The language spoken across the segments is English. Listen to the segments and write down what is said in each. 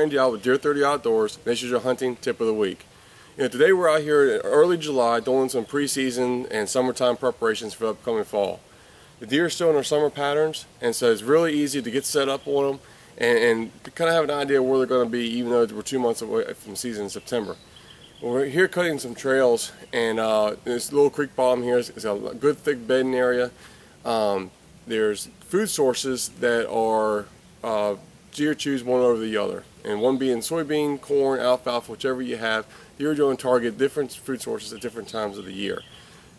Randy out with Deer 30 Outdoors. This is your hunting tip of the week. Today we're out here in early July doing some preseason and summertime preparations for the upcoming fall. The deer are still in their summer patterns, and so it's really easy to get set up on them and to kind of have an idea where they're going to be, even though we're 2 months away from season in September. We're here cutting some trails, and this little creek bottom here is a good thick bedding area. There's food sources that are deer choose one over the other, and one being soybean, corn, alfalfa, whichever you have. Deer are going to target different food sources at different times of the year.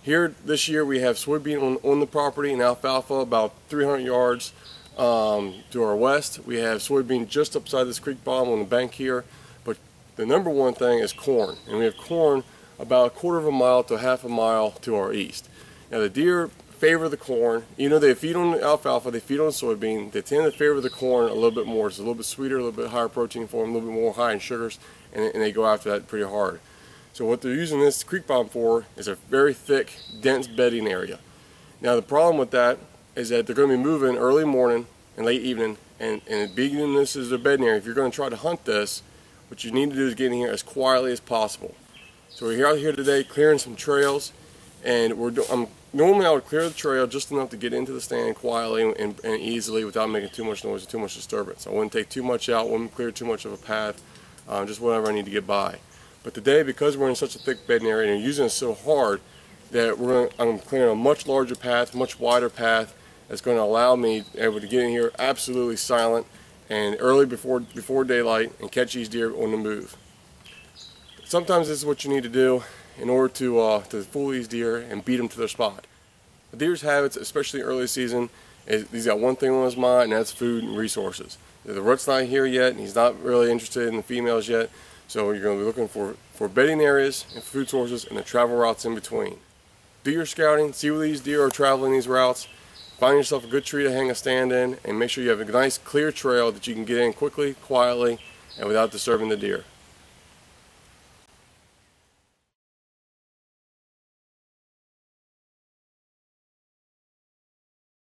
Here this year we have soybean on the property and alfalfa about 300 yards to our west. We have soybean just upside this creek bottom on the bank here, but the number one thing is corn, and we have corn about a quarter of a mile to half a mile to our east. Now the deer favor the corn. You know, they feed on the alfalfa, they feed on the soybean. They tend to favor the corn a little bit more. It's a little bit sweeter, a little bit higher protein for them, a little bit more high in sugars, and they go after that pretty hard. So what they're using this creek bottom for is a very thick, dense bedding area. Now the problem with that is that they're going to be moving early morning and late evening, and being this is their bedding area. If you're going to try to hunt this, what you need to do is get in here as quietly as possible. So we're out here today clearing some trails, and normally I would clear the trail just enough to get into the stand quietly and easily without making too much noise or too much disturbance. I wouldn't take too much out, wouldn't clear too much of a path, just whatever I need to get by. But today, because we're in such a thick bedding area and you're using it so hard, that I'm clearing a much larger path, much wider path that's going to allow me to be able to get in here absolutely silent and early before daylight and catch these deer on the move. Sometimes this is what you need to do in order to fool these deer and beat them to their spot. The deer's habits, especially early season, is he's got one thing on his mind, and that's food and resources. The rut's not here yet, and he's not really interested in the females yet, so you're going to be looking for bedding areas and food sources and the travel routes in between. Do your scouting, see where these deer are traveling these routes, find yourself a good tree to hang a stand in, and make sure you have a nice clear trail that you can get in quickly, quietly, and without disturbing the deer.